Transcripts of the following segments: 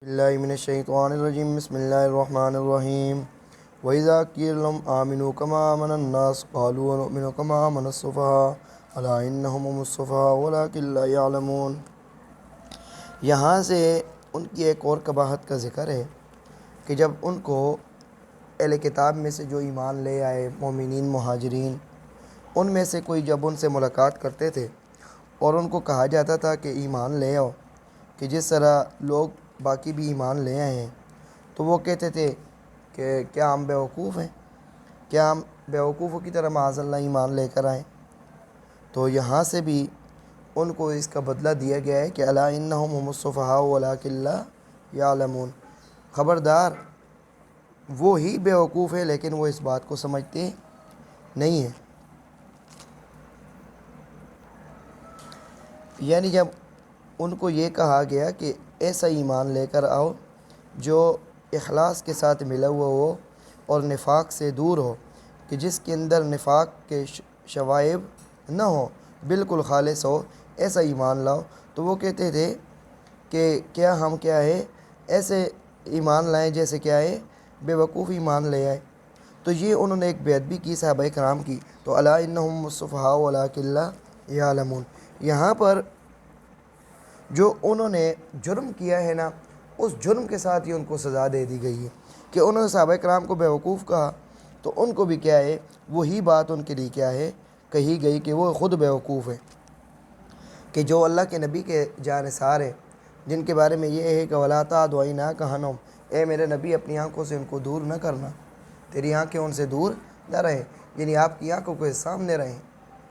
باللہ من الشیطان الرجیم بسم اللہ الرحمن الرحیم وَإِذَا قِيلَ لَهُمْ آمِنُوا كَمَا آمَنَ النَّاسُ قَالُوا وَنُؤْمِنُ كَمَا آمَنَ السُّفَهَاءُ أَلَا إِنَّهُمْ هُمُ السُّفَهَاءُ وَلَٰكِن لَّا يَعْلَمُونَ۔ یہاں سے ان کی ایک اور قباحت کا ذکر ہے کہ جب ان کو اہل کتاب میں سے جو ایمان لے آئے مومنین مہاجرین، ان میں سے کوئی جب ان سے ملاقات کرتے تھے اور ان کو کہا جاتا تھا کہ ایمان لے آؤ، کہ جس طرح لوگ باقی بھی ایمان لے آئے ہیں، تو وہ کہتے تھے کہ کیا ہم بیوقوف ہیں، کیا ہم بیوقوفوں کی طرح معاذ اللہ ایمان لے کر آئیں۔ تو یہاں سے بھی ان کو اس کا بدلہ دیا گیا ہے کہ الا انہم هم السفہاء ولکن لا یعلمون، خبردار وہ ہی بیوقوف ہے لیکن وہ اس بات کو سمجھتے نہیں ہیں۔ یعنی جب ان کو یہ کہا گیا کہ ایسا ایمان لے کر آؤ جو اخلاص کے ساتھ ملا ہوا ہو اور نفاق سے دور ہو، کہ جس کے اندر نفاق کے شوائب نہ ہو، بالکل خالص ہو، ایسا ایمان لاؤ، تو وہ کہتے تھے کہ کیا ہم کیا ہے ایسے ایمان لائیں جیسے کیا ہے بے وقوف ایمان لے آئے۔ تو یہ انہوں نے ایک بیعت بھی کی صحابہ کرام کی۔ تو الا انہم السفہاء ولکن لا یعلمون، یہاں پر جو انہوں نے جرم کیا ہے نا، اس جرم کے ساتھ ہی ان کو سزا دے دی گئی ہے کہ انہوں نے صحابہ کرام کو بیوقوف کہا، تو ان کو بھی کیا ہے وہی بات ان کے لیے کیا ہے کہی گئی کہ وہ خود بیوقوف ہیں، کہ جو اللہ کے نبی کے جانثار ہیں، جن کے بارے میں یہ ہے کہ وَلَا تَعْدُ عَيْنَاكَ عَنْهُمْ، اے میرے نبی اپنی آنکھوں سے ان کو دور نہ کرنا، تیری آنکھیں ان سے دور نہ رہیں، یعنی آپ کی آنکھوں کے سامنے رہیں،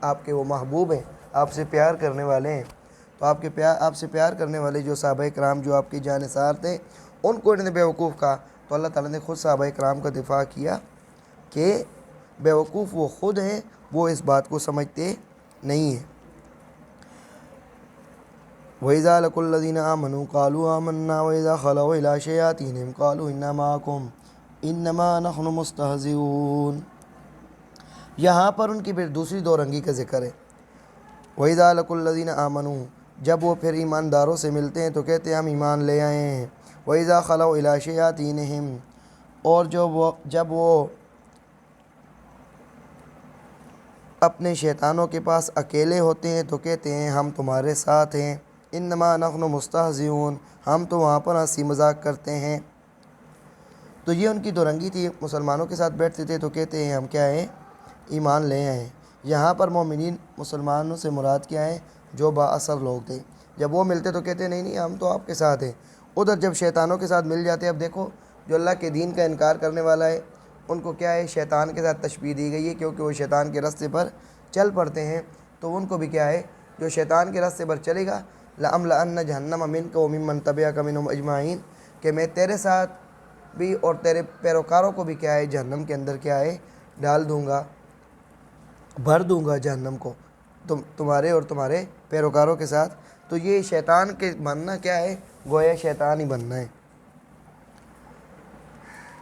آپ کے وہ محبوب ہیں، آپ سے پیار کرنے والے ہیں۔ تو آپ سے پیار کرنے والے جو صحابہ کرام جو آپ کے جانثار تھے، ان کو انہوں نے بیوقوف کہا، تو اللہ تعالیٰ نے خود صحابہ کرام کا دفاع کیا کہ بیوقوف وہ خود ہیں، وہ اس بات کو سمجھتے نہیں ہیں۔ وَإِذَا لَقُوا الَّذِينَ آمَنُوا قَالُوا آمَنَّا وَإِذَا خَلَوْا إِلَىٰ شَيَاطِينِهِمْ قَالُوا إِنَّا مَعَكُمْ إِنَّمَا نَحْنُ مُسْتَهْزِئُونَ۔ یہاں پر ان کی پھر دوسری دو رنگی کا ذکر ہے۔ وَإِذَا لَقُوا الَّذِينَ آمَنُوا، جب وہ پھر ایمانداروں سے ملتے ہیں تو کہتے ہیں ہم ایمان لے آئے ہیں۔ وَإِذَا خَلَوْا إِلَىٰ شَيَاطِينِهِمْ، اور جب وہ اپنے شیطانوں کے پاس اکیلے ہوتے ہیں تو کہتے ہیں ہم تمہارے ساتھ ہیں۔ انما نحن مستہزئون، ہم تو وہاں پر ہنسی مذاق کرتے ہیں۔ تو یہ ان کی دو رنگی تھی، مسلمانوں کے ساتھ بیٹھتے تھے تو کہتے ہیں ہم کیا ہیں ایمان لے آئے ہیں۔ یہاں پر مومنین مسلمانوں سے مراد کیا ہے جو با اثر لوگ تھے، جب وہ ملتے تو کہتے نہیں نہیں ہم تو آپ کے ساتھ ہیں۔ ادھر جب شیطانوں کے ساتھ مل جاتے ہیں، اب دیکھو جو اللہ کے دین کا انکار کرنے والا ہے ان کو کیا ہے شیطان کے ساتھ تشبیہ دی گئی ہے، کیونکہ وہ شیطان کے راستے پر چل پڑتے ہیں، تو ان کو بھی کیا ہے جو شیطان کے راستے پر چلے گا لَأَمْلَأَنَّ جَهَنَّمَ مِنْكَ وَمِمَّنْ تَبِعَكَ مِنْهُمْ أَجْمَعِينَ، کہ میں تیرے ساتھ بھی اور تیرے پیروکاروں کو بھی کیا ہے جہنم کے اندر کیا ہے ڈال دوں گا، بھر دوں گا جہنم کو تمہارے اور تمہارے پیروکاروں کے ساتھ۔ تو یہ شیطان کے بننا کیا ہے گویا شیطان ہی بننا ہے۔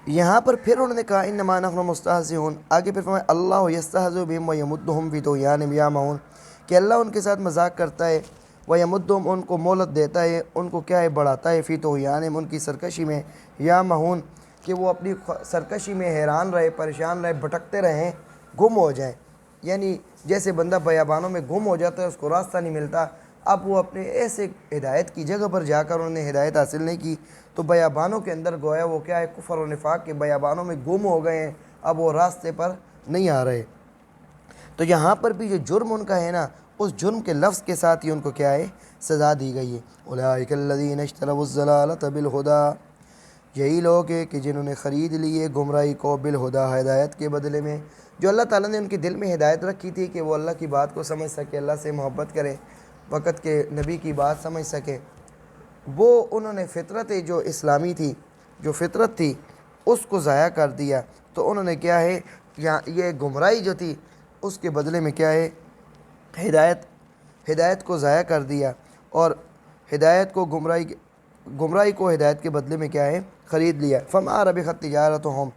یہاں پر پھر انہوں نے کہا انما نحن مستہزئون، آگے پھر فرمایا اللہ یستہزئ بہم ویمدہم فی طغیانہم یعمہون، کہ اللہ ان کے ساتھ مذاق کرتا ہے، ویمدہم ان کو مہلت دیتا ہے، ان کو کیا ہے بڑھاتا ہے، فی طغیانہم ان کی سرکشی میں، یعمہون کہ وہ اپنی سرکشی میں حیران رہے، پریشان رہے، بھٹکتے رہیں، گم ہو جائیں۔ یعنی جیسے بندہ بیابانوں میں گم ہو جاتا ہے، اس کو راستہ نہیں ملتا، اب وہ اپنے ایسے ہدایت کی جگہ پر جا کر انہوں نے ہدایت حاصل نہیں کی، تو بیابانوں کے اندر گویا وہ کیا ہے کفر و نفاق کے بیابانوں میں گم ہو گئے ہیں، اب وہ راستے پر نہیں آ رہے۔ تو یہاں پر بھی جو جرم ان کا ہے نا، اس جرم کے لفظ کے ساتھ ہی ان کو کیا ہے سزا دی گئی ہے۔ اولئک الذین اشتروا الضلالۃ بالہدی، یہی لوگ ہیں کہ جنہوں نے خرید لیے گمراہی کو بالہدی، ہدایت کے بدلے میں۔ جو اللہ تعالیٰ نے ان کے دل میں ہدایت رکھی تھی کہ وہ اللہ کی بات کو سمجھ سکے، اللہ سے محبت کرے، وقت کے نبی کی بات سمجھ سکے، وہ انہوں نے فطرت جو اسلامی تھی، جو فطرت تھی، اس کو ضائع کر دیا۔ تو انہوں نے کیا ہے یہ گمراہی جو تھی اس کے بدلے میں کیا ہے ہدایت کو ضائع کر دیا، اور ہدایت کو گمراہی کو ہدایت کے بدلے میں کیا ہے خرید لیا۔ فما ربحت تجارتہم،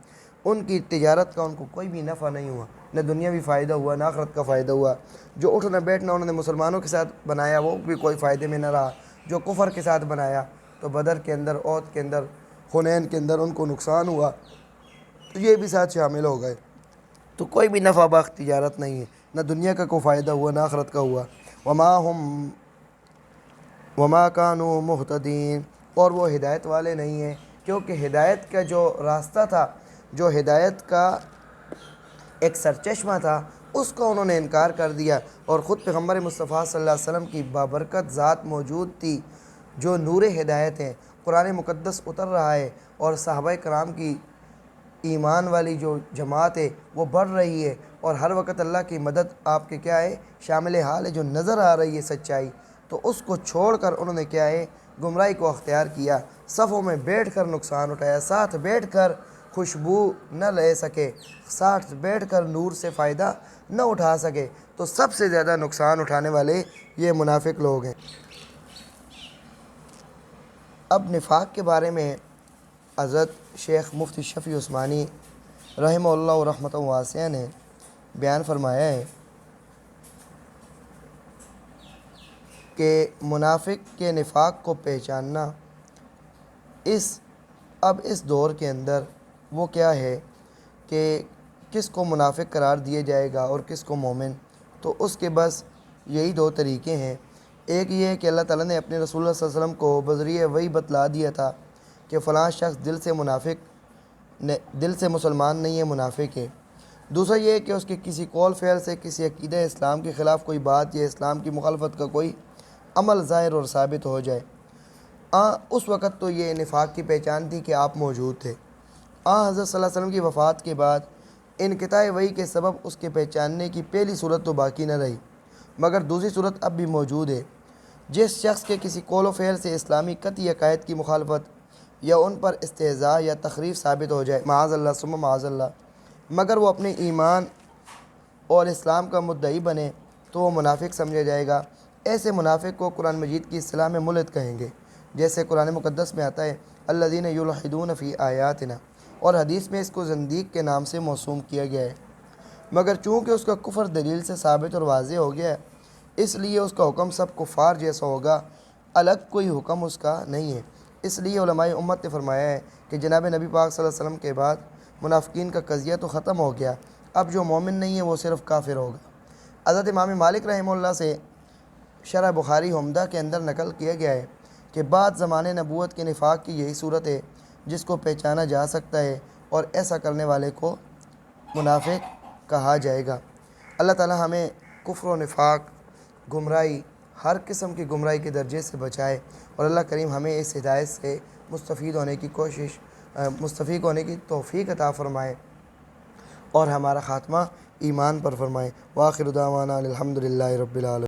ان کی تجارت کا ان کو کوئی بھی نفع نہیں ہوا، نہ دنیاوی فائدہ ہوا نہ آخرت کا فائدہ ہوا۔ جو اٹھنا بیٹھنا انہوں نے مسلمانوں کے ساتھ بنایا وہ بھی کوئی فائدے میں نہ رہا، جو کفر کے ساتھ بنایا تو بدر کے اندر، احد کے اندر، حنین کے اندر ان کو نقصان ہوا، تو یہ بھی ساتھ شامل ہو گئے۔ تو کوئی بھی نفع بخش تجارت نہیں ہے، نہ دنیا کا کوئی فائدہ ہوا نہ آخرت کا ہوا۔ وما کانوا مہتدین، اور وہ ہدایت والے نہیں ہیں، کیونکہ ہدایت کا جو راستہ تھا، جو ہدایت کا ایک سرچشمہ تھا، اس کو انہوں نے انکار کر دیا، اور خود پیغمبر مصطفیٰ صلی اللہ علیہ وسلم کی بابرکت ذات موجود تھی جو نور ہدایت ہے۔ قرآن مقدس اتر رہا ہے اور صحابہ کرام کی ایمان والی جو جماعت ہے وہ بڑھ رہی ہے، اور ہر وقت اللہ کی مدد آپ کے کیا ہے، شامل حال ہے، جو نظر آ رہی ہے سچائی، تو اس کو چھوڑ کر انہوں نے کیا ہے، گمراہی کو اختیار کیا، صفوں میں بیٹھ کر نقصان اٹھایا، ساتھ بیٹھ کر خوشبو نہ لے سکے، ساتھ بیٹھ کر نور سے فائدہ نہ اٹھا سکے، تو سب سے زیادہ نقصان اٹھانے والے یہ منافق لوگ ہیں۔ اب نفاق کے بارے میں حضرت شیخ مفتی شفیع عثمانی رحمہ اللہ رحمۃ واسعہ نے بیان فرمایا ہے کہ منافق کے نفاق کو پہچاننا اس دور کے اندر وہ کیا ہے کہ کس کو منافق قرار دیا جائے گا اور کس کو مومن، تو اس کے بس یہی دو طریقے ہیں۔ ایک یہ ہے کہ اللہ تعالیٰ نے اپنے رسول اللہ صلی اللہ علیہ وسلم کو بذریعہ وحی بتلا دیا تھا کہ فلاں شخص دل سے مسلمان نہیں ہے، منافق ہے۔ دوسرا یہ ہے کہ اس کے کسی قول فعل سے کسی عقیدہ اسلام کے خلاف کوئی بات یا اسلام کی مخالفت کا کوئی عمل ظاہر اور ثابت ہو جائے، اس وقت تو یہ نفاق کی پہچان تھی کہ آپ موجود تھے۔ حضرت صلی اللہ علیہ وسلم کی وفات کے بعد انقطاع وحی کے سبب اس کے پہچاننے کی پہلی صورت تو باقی نہ رہی، مگر دوسری صورت اب بھی موجود ہے۔ جس شخص کے کسی قول و فعل سے اسلامی قطعی عقائد کی مخالفت یا ان پر استہزاء یا تخریف ثابت ہو جائے، معاذ اللہ ثم معاذ اللہ، مگر وہ اپنے ایمان اور اسلام کا مدعی بنے، تو وہ منافق سمجھا جائے گا۔ ایسے منافق کو قرآن مجید کی اصطلاح میں ملحد کہیں گے، جیسے قرآن مقدس میں آتا ہے الذین یلحدون فی آیاتنا، اور حدیث میں اس کو زندیق کے نام سے موسوم کیا گیا ہے، مگر چونکہ اس کا کفر دلیل سے ثابت اور واضح ہو گیا ہے، اس لیے اس کا حکم سب کفار جیسا ہوگا، الگ کوئی حکم اس کا نہیں ہے۔ اس لیے علماء امت نے فرمایا ہے کہ جناب نبی پاک صلی اللہ علیہ وسلم کے بعد منافقین کا قضیہ تو ختم ہو گیا، اب جو مومن نہیں ہے وہ صرف کافر ہوگا۔ حضرت امام مالک رحمہ اللہ سے شرح بخاری عمدہ کے اندر نقل کیا گیا ہے کہ بعد زمانے نبوت کے نفاق کی یہی صورت ہے جس کو پہچانا جا سکتا ہے، اور ایسا کرنے والے کو منافق کہا جائے گا۔ اللہ تعالی ہمیں کفر و نفاق، گمراہی، ہر قسم کی گمراہی کے درجے سے بچائے، اور اللہ کریم ہمیں اس ہدایت سے مستفید ہونے کی توفیق عطا فرمائے، اور ہمارا خاتمہ ایمان پر فرمائے۔ وآخر دعوانا الحمد للہ رب العالمین۔